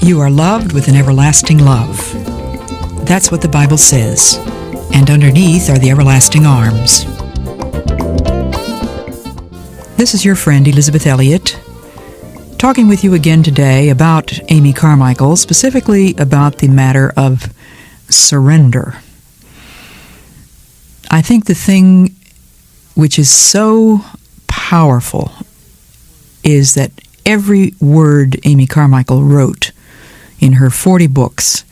You are loved with an everlasting love. That's what the Bible says. And underneath are the everlasting arms. This is your friend Elizabeth Elliot, talking with you again today about Amy Carmichael, specifically about the matter of surrender. I think the thing which is so powerful is that every word Amy Carmichael wrote in her 40 books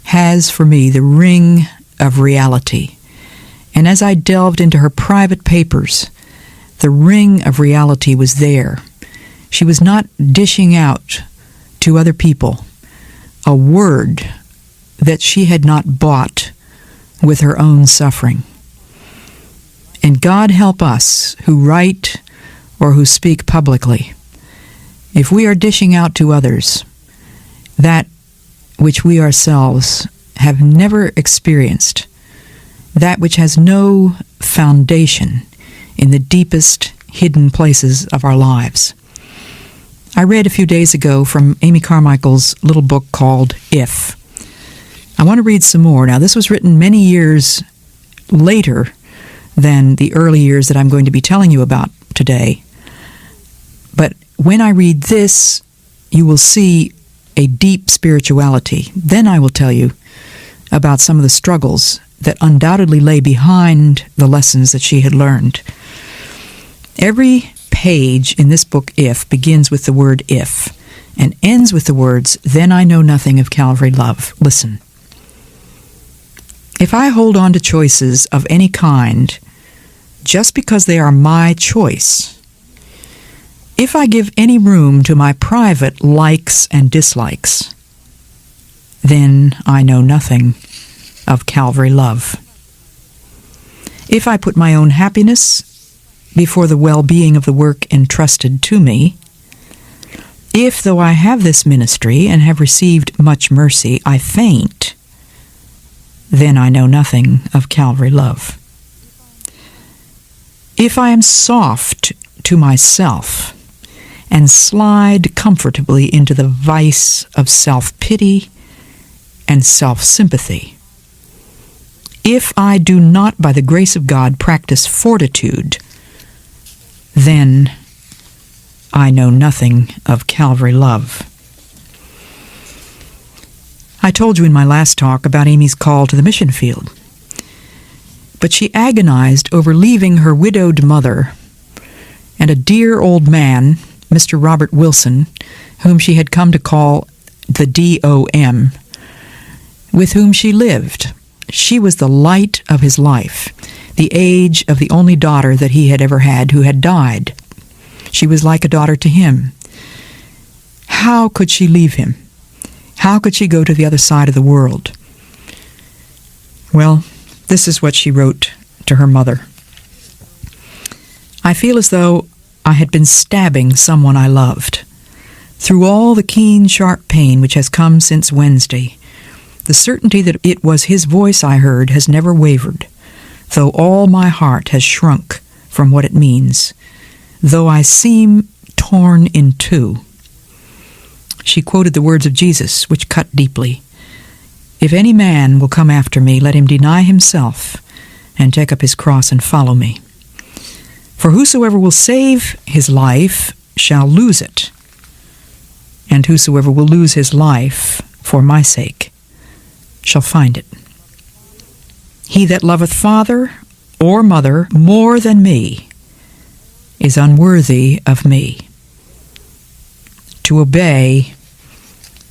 has for me the ring of reality. And as I delved into her private papers, the ring of reality was there. She was not dishing out to other people a word that she had not bought with her own suffering. And God help us who write or who speak publicly, if we are dishing out to others that which we ourselves have never experienced, that which has no foundation in the deepest hidden places of our lives. I read a few days ago from Amy Carmichael's little book called If. I want to read some more. Now, this was written many years later than the early years that I'm going to be telling you about today. But when I read this, you will see a deep spirituality. Then I will tell you about some of the struggles that undoubtedly lay behind the lessons that she had learned. Every page in this book, If, begins with the word if, and ends with the words, "Then I know nothing of Calvary love." Listen. If I hold on to choices of any kind just because they are my choice, if I give any room to my private likes and dislikes, then I know nothing of Calvary love. If I put my own happiness before the well-being of the work entrusted to me, if, though I have this ministry and have received much mercy, I faint, then I know nothing of Calvary love. If I am soft to myself and slide comfortably into the vice of self-pity and self-sympathy, if I do not, by the grace of God, practice fortitude, then I know nothing of Calvary love. I told you in my last talk about Amy's call to the mission field, but she agonized over leaving her widowed mother and a dear old man, Mr. Robert Wilson, whom she had come to call the DOM, with whom she lived. She was the light of his life, the age of the only daughter that he had ever had who had died. She was like a daughter to him. How could she leave him? How could she go to the other side of the world? Well, this is what she wrote to her mother. I feel as though I had been stabbing someone I loved. Through all the keen, sharp pain which has come since Wednesday, the certainty that it was his voice I heard has never wavered, though all my heart has shrunk from what it means, though I seem torn in two. She quoted the words of Jesus, which cut deeply. "If any man will come after me, let him deny himself and take up his cross and follow me. For whosoever will save his life shall lose it, and whosoever will lose his life for my sake shall find it. He that loveth father or mother more than me is unworthy of me. To obey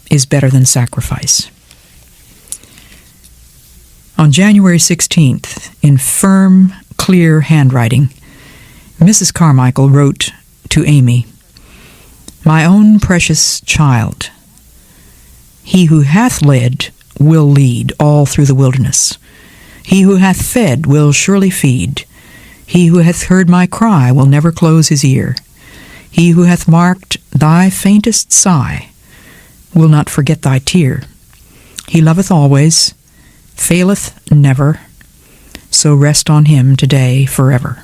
is better than sacrifice." On January 16th, in firm, clear handwriting, Mrs. Carmichael wrote to Amy, "My own precious child, he who hath led will lead all through the wilderness. He who hath fed will surely feed. He who hath heard my cry will never close his ear. He who hath marked thy faintest sigh will not forget thy tear. He loveth always, faileth never, so rest on him today forever.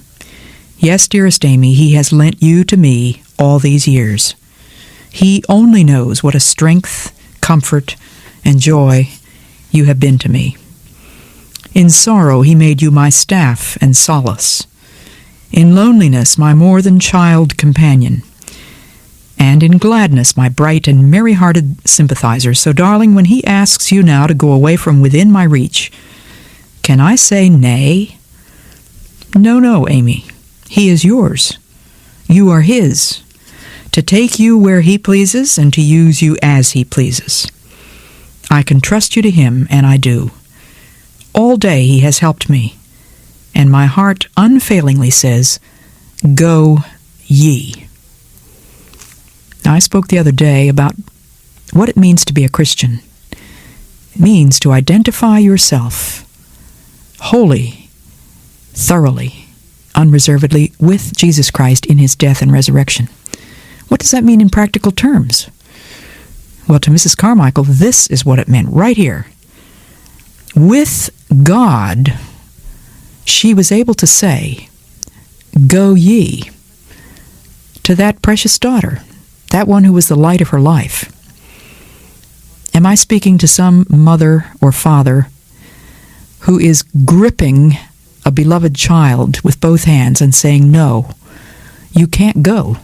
Yes, dearest Amy, he has lent you to me all these years. He only knows what a strength, comfort, and joy you have been to me. In sorrow he made you my staff and solace. In loneliness my more than child companion. And in gladness my bright and merry-hearted sympathizer. So, darling, when he asks you now to go away from within my reach, can I say nay? No, no, Amy. He is yours. You are his, to take you where he pleases and to use you as he pleases. I can trust you to him, and I do. All day he has helped me, and my heart unfailingly says, go ye. Now, I spoke the other day about what it means to be a Christian. It means to identify yourself wholly, thoroughly, unreservedly with Jesus Christ in his death and resurrection. What does that mean in practical terms? Well, to Mrs. Carmichael, this is what it meant right here. With God, she was able to say, go ye, to that precious daughter, that one who was the light of her life. Am I speaking to some mother or father who is gripping a beloved child with both hands and saying, no, you can't go.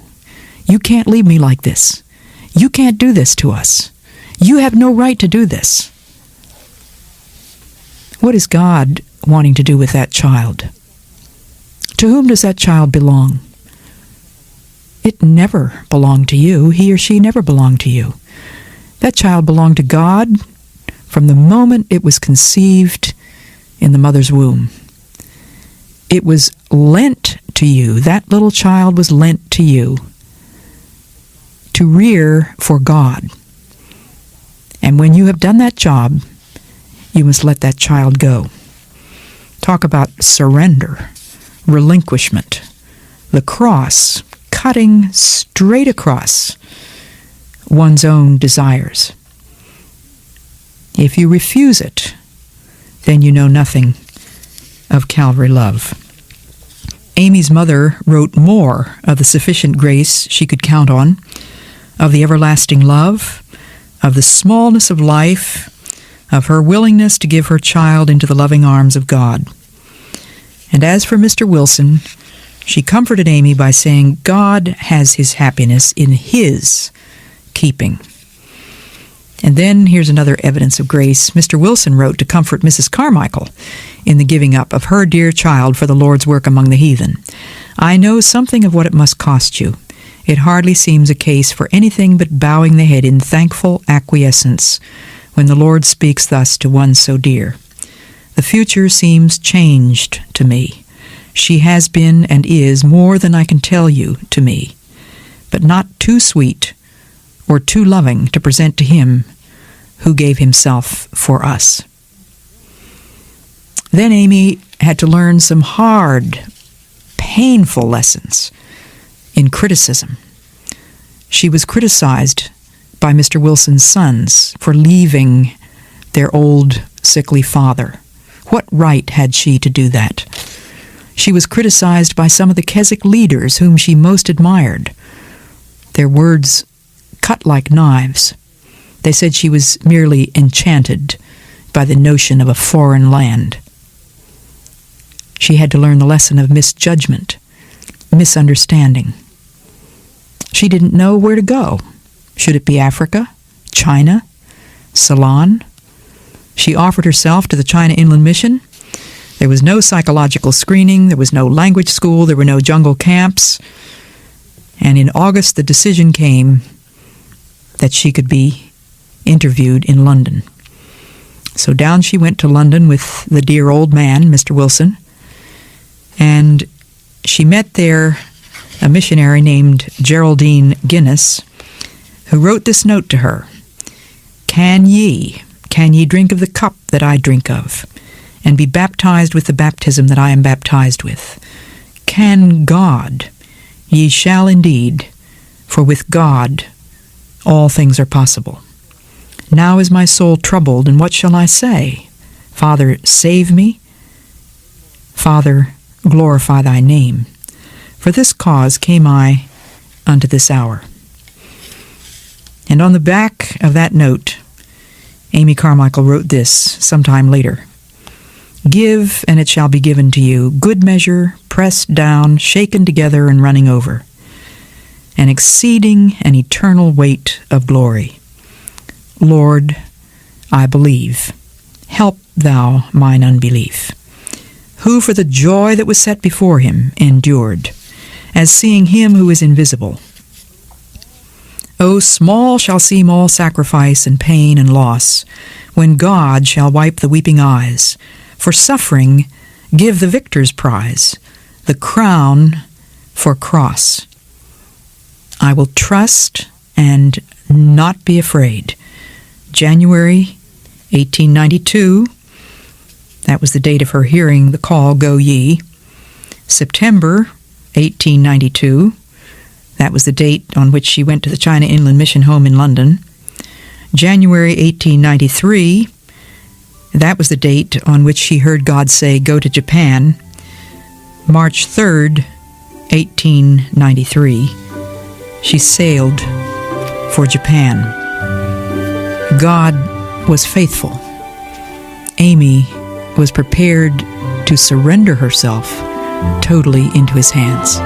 You can't leave me like this. You can't do this to us. You have no right to do this. What is God wanting to do with that child? To whom does that child belong? It never belonged to you. He or she never belonged to you. That child belonged to God from the moment it was conceived in the mother's womb. It was lent to you. That little child was lent to you to rear for God. And when you have done that job, you must let that child go. Talk about surrender, relinquishment, the cross, cutting straight across one's own desires. If you refuse it, then you know nothing of Calvary love. Amy's mother wrote more of the sufficient grace she could count on, of the everlasting love, of the smallness of life, of her willingness to give her child into the loving arms of God. And as for Mr. Wilson, she comforted Amy by saying, God has his happiness in his keeping. And then here's another evidence of grace. Mr. Wilson wrote to comfort Mrs. Carmichael in the giving up of her dear child for the Lord's work among the heathen. I know something of what it must cost you. It hardly seems a case for anything but bowing the head in thankful acquiescence when the Lord speaks thus to one so dear. The future seems changed to me. She has been and is more than I can tell you to me, but not too sweet or too loving to present to him who gave himself for us. Then Amy had to learn some hard, painful lessons in criticism. She was criticized by Mr. Wilson's sons for leaving their old, sickly father. What right had she to do that? She was criticized by some of the Keswick leaders whom she most admired. Their words cut like knives. They said she was merely enchanted by the notion of a foreign land. She had to learn the lesson of misjudgment, misunderstanding. She didn't know where to go. Should it be Africa, China, Ceylon? She offered herself to the China Inland Mission. There was no psychological screening. There was no language school. There were no jungle camps. And in August, the decision came that she could be interviewed in London. So down she went to London with the dear old man, Mr. Wilson, and she met there a missionary named Geraldine Guinness, who wrote this note to her: Can ye drink of the cup that I drink of, and be baptized with the baptism that I am baptized with? Can God? Ye shall indeed, for with God all things are possible. Now is my soul troubled, and what shall I say? Father, save me. Father, glorify thy name. For this cause came I unto this hour. And on the back of that note, Amy Carmichael wrote this sometime later. Give, and it shall be given to you, good measure, pressed down, shaken together, and running over, an exceeding and eternal weight of glory. Lord, I believe. Help thou mine unbelief. Who for the joy that was set before him endured, as seeing him who is invisible. O small shall seem all sacrifice and pain and loss, when God shall wipe the weeping eyes. For suffering give the victor's prize, the crown for cross. I will trust and not be afraid. January 1892, that was the date of her hearing the call, Go Ye. September 1892, that was the date on which she went to the China Inland Mission Home in London. January 1893, that was the date on which she heard God say, Go to Japan. March 3rd, 1893, she sailed for Japan. God was faithful. Amy was prepared to surrender herself totally into his hands.